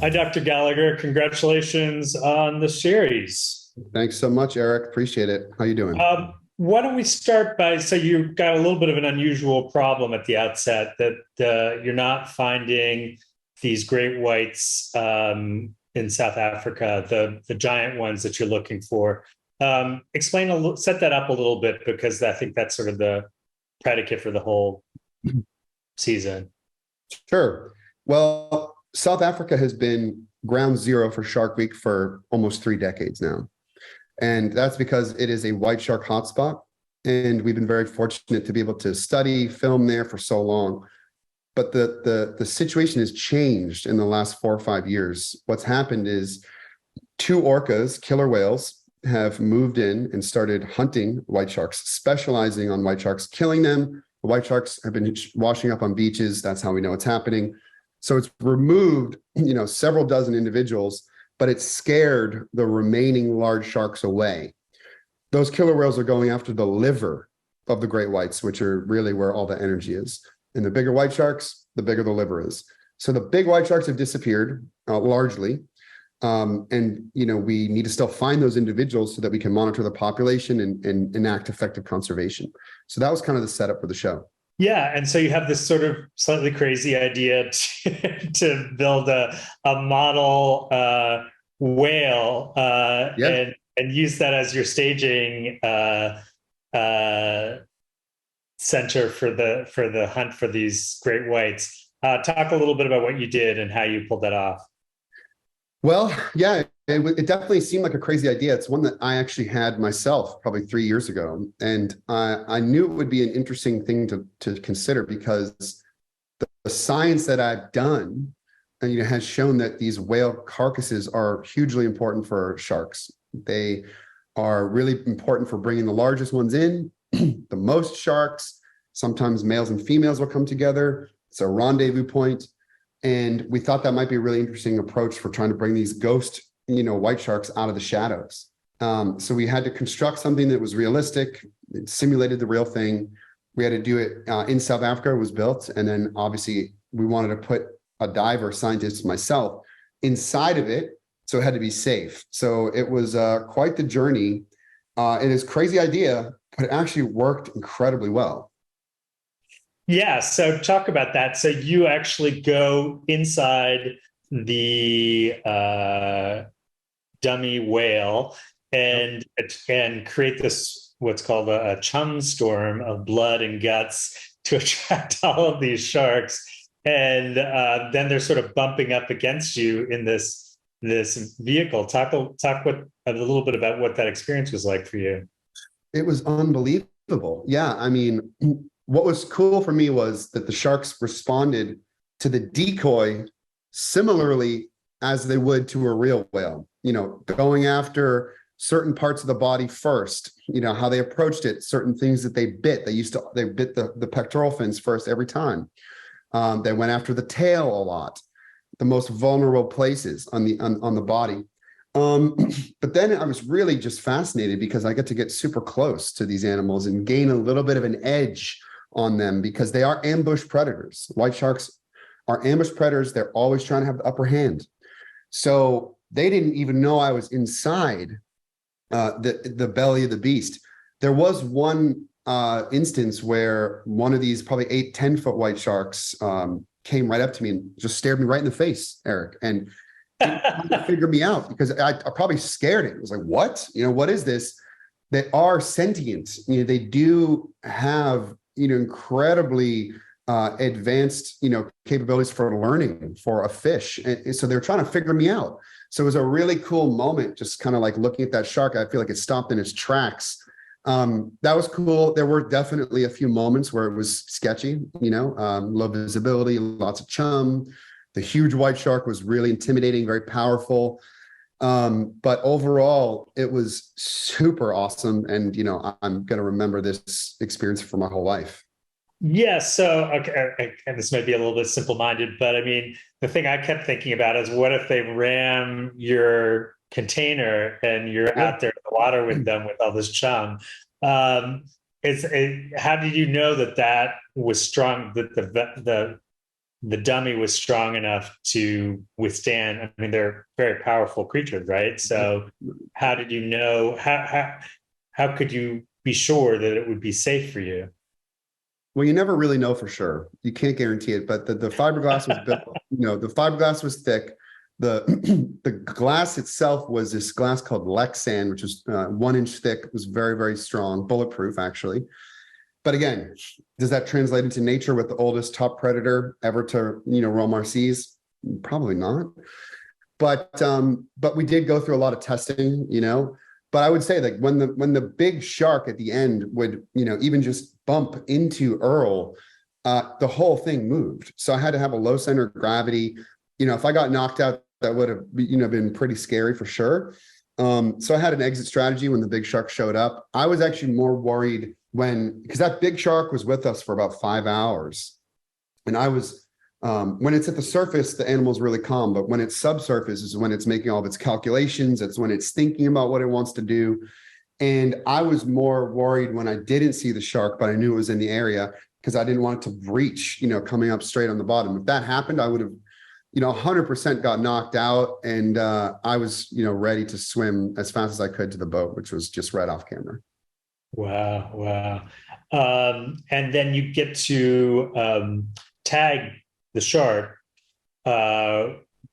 Hi, Dr. Gallagher. Congratulations on the series. Thanks so much, Eric. Appreciate it. How you doing? Why don't we start by, so you've got a little bit of an unusual problem at the outset that you're not finding these great whites in South Africa, the giant ones that you're looking for. Explain set that up a little bit, because I think that's sort of the predicate for the whole season. Sure. Well, South Africa has been ground zero for Shark Week for almost 3 decades now. And that's because it is a white shark hotspot. And we've been very fortunate to be able to study, film there for so long. But the situation has changed in the last 4 or 5 years. What's happened is two orcas, killer whales, have moved in and started hunting white sharks, specializing on white sharks, killing them. The white sharks have been washing up on beaches. That's how we know it's happening. So it's removed, several dozen individuals, but it scared the remaining large sharks away. Those killer whales are going after the liver of the great whites, which are really where all the energy is. And the bigger white sharks, the bigger the liver is. So the big white sharks have disappeared largely. And we need to still find those individuals so that we can monitor the population and enact effective conservation. So that was kind of the setup for the show. Yeah, and so you have this sort of slightly crazy idea to build a model whale and use that as your staging center for the hunt for these great whites. Talk a little bit about what you did and how you pulled that off. Well, yeah, it definitely seemed like a crazy idea. It's one that I actually had myself probably 3 years ago. And I knew it would be an interesting thing to consider because the science that I've done has shown that these whale carcasses are hugely important for sharks. They are really important for bringing the largest ones in, the most sharks. Sometimes males and females will come together. It's a rendezvous point. And we thought that might be a really interesting approach for trying to bring these ghost, white sharks out of the shadows. So we had to construct something that was realistic. It simulated the real thing. We had to do it in South Africa. It was built. And then obviously we wanted to put a diver, scientist, myself inside of it. So it had to be safe. So it was quite the journey. It is a crazy idea, but it actually worked incredibly well. Yeah, so talk about that. So you actually go inside the dummy whale and create this what's called a chum storm of blood and guts to attract all of these sharks, and then they're sort of bumping up against you in this vehicle. Talk a little bit about what that experience was like for you. It was unbelievable. Yeah, I mean, what was cool for me was that the sharks responded to the decoy similarly as they would to a real whale, going after certain parts of the body first, how they approached it, certain things that they bit. They bit the pectoral fins first every time. They went after the tail a lot, the most vulnerable places on the body. But then I was really just fascinated because I get super close to these animals and gain a little bit of an edge on them because they are ambush predators. White sharks are ambush predators. They're always trying to have the upper hand. So they didn't even know I was inside the belly of the beast. There was one instance where one of these probably 8-10 foot white sharks came right up to me and just stared me right in the face, Eric, and to figure me out because I probably scared it. It was like, what? What is this? They are sentient. They do have incredibly advanced capabilities for learning for a fish, and so they're trying to figure me out. So it was a really cool moment, just kind of like looking at that shark. I feel like it stopped in its tracks. That was cool. There were definitely a few moments where it was sketchy, low visibility, lots of chum. The huge white shark was really intimidating, very powerful. But overall, it was super awesome. And, I'm going to remember this experience for my whole life. Yeah. So, okay. And this might be a little bit simple-minded, but I mean, the thing I kept thinking about is what if they ram your container and you're out there in the water with them with all this chum? How did you know that was strong, that the the dummy was strong enough to withstand. I mean, they're very powerful creatures, right? So how did you know, how could you be sure that it would be safe for you? Well, you never really know for sure. You can't guarantee it, but the fiberglass was built, the fiberglass was thick. The the glass itself was this glass called Lexan, which was 1 inch thick. It was very, very strong, bulletproof actually. But again, does that translate into nature with the oldest top predator ever to, roam our seas? Probably not. But we did go through a lot of testing, But I would say that when the big shark at the end would, even just bump into Earl, the whole thing moved. So I had to have a low center of gravity. If I got knocked out, that would have, been pretty scary for sure. So I had an exit strategy when the big shark showed up. I was actually more worried because that big shark was with us for about 5 hours. And I was, when it's at the surface, the animal's really calm, but when it's subsurface is when it's making all of its calculations. It's when it's thinking about what it wants to do. And I was more worried when I didn't see the shark, but I knew it was in the area because I didn't want it to breach, coming up straight on the bottom. If that happened, I would have, 100% got knocked out. And I was, ready to swim as fast as I could to the boat, which was just right off camera. Wow. Wow. And then you get to tag the shark,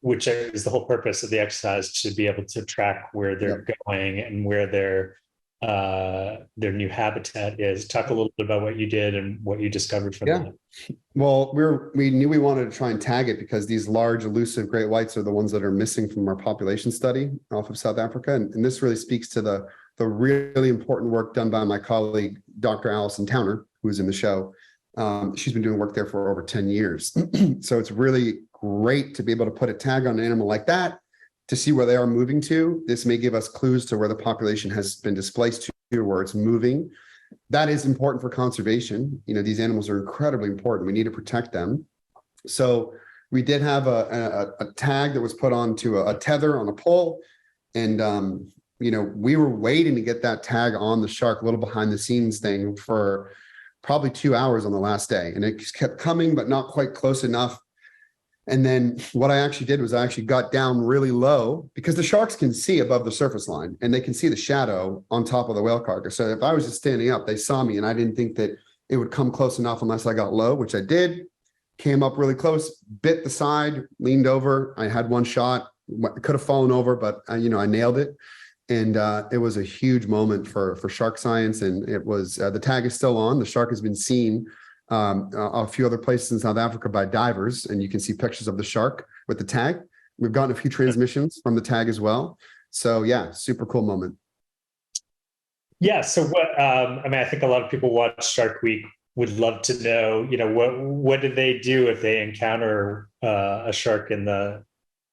which is the whole purpose of the exercise, to be able to track where they're going and where their new habitat is. Talk a little bit about what you did and what you discovered from that. Well, we knew we wanted to try and tag it because these large elusive great whites are the ones that are missing from our population study off of South Africa. And this really speaks to the really important work done by my colleague, Dr. Allison Towner, who's in the show. She's been doing work there for over 10 years. So it's really great to be able to put a tag on an animal like that to see where they are moving to. This may give us clues to where the population has been displaced to, where it's moving. That is important for conservation. These animals are incredibly important. We need to protect them. So we did have a tag that was put onto a tether on a pole. And, we were waiting to get that tag on the shark, a little behind the scenes thing, for probably 2 hours on the last day. And it kept coming, but not quite close enough. And then what I actually did was I actually got down really low, because the sharks can see above the surface line and they can see the shadow on top of the whale carcass. So if I was just standing up, they saw me, and I didn't think that it would come close enough unless I got low, which I did. Came up really close, bit the side, leaned over. I had one shot, could have fallen over, but I nailed it. And it was a huge moment for shark science. And it was, the tag is still on. The shark has been seen a few other places in South Africa by divers, and you can see pictures of the shark with the tag. We've gotten a few transmissions from the tag as well. So yeah, super cool moment. Yeah. So what, I think a lot of people watch Shark Week would love to know, what do they do if they encounter a shark in the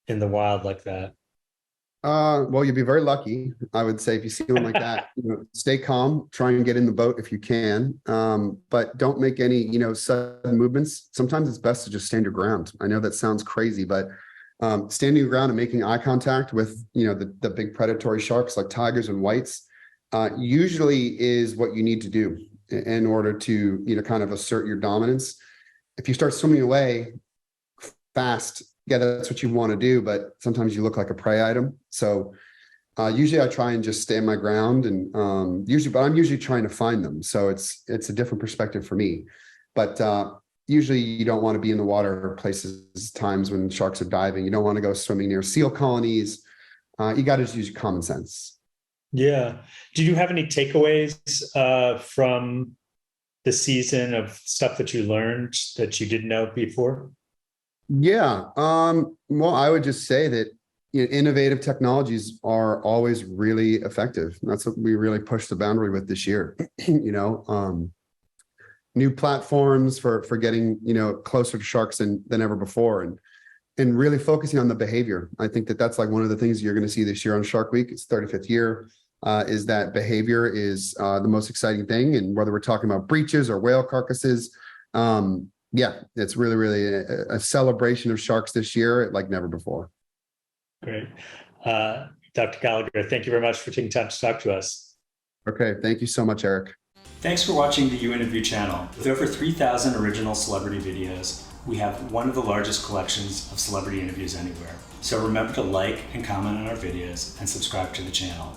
wild like that? Well, you'd be very lucky, I would say, if you see one like that. Stay calm, try and get in the boat if you can, but don't make any, sudden movements. Sometimes it's best to just stand your ground. I know that sounds crazy, but standing your ground and making eye contact with, the big predatory sharks like tigers and whites usually is what you need to do in order to, kind of assert your dominance. If you start swimming away fast, yeah, that's what you want to do, but sometimes you look like a prey item. So usually I try and just stand my ground, and I'm usually trying to find them. So it's a different perspective for me. But usually you don't want to be in the water times when sharks are diving. You don't want to go swimming near seal colonies. You got to just use your common sense. Yeah. Did you have any takeaways from the season of stuff that you learned that you didn't know before? Yeah. Well, I would just say that innovative technologies are always really effective. That's what we really pushed the boundary with this year. New platforms for getting closer to sharks than ever before, and really focusing on the behavior. I think that's like one of the things you're going to see this year on Shark Week. It's 35th year. Is that behavior is the most exciting thing, and whether we're talking about breaches or whale carcasses. Yeah, it's really, really a celebration of sharks this year like never before. Great. Dr. Gallagher, thank you very much for taking time to talk to us. Okay, thank you so much, Eric. Thanks for watching the U Interview channel. With over 3,000 original celebrity videos, We have one of the largest collections of celebrity interviews anywhere. So remember to like and comment on our videos and subscribe to the channel.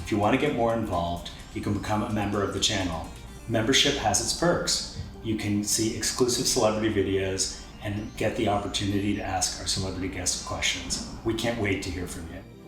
If you want to get more involved, you can become a member of the channel. Membership has its perks. You can see exclusive celebrity videos and get the opportunity to ask our celebrity guests questions. We can't wait to hear from you.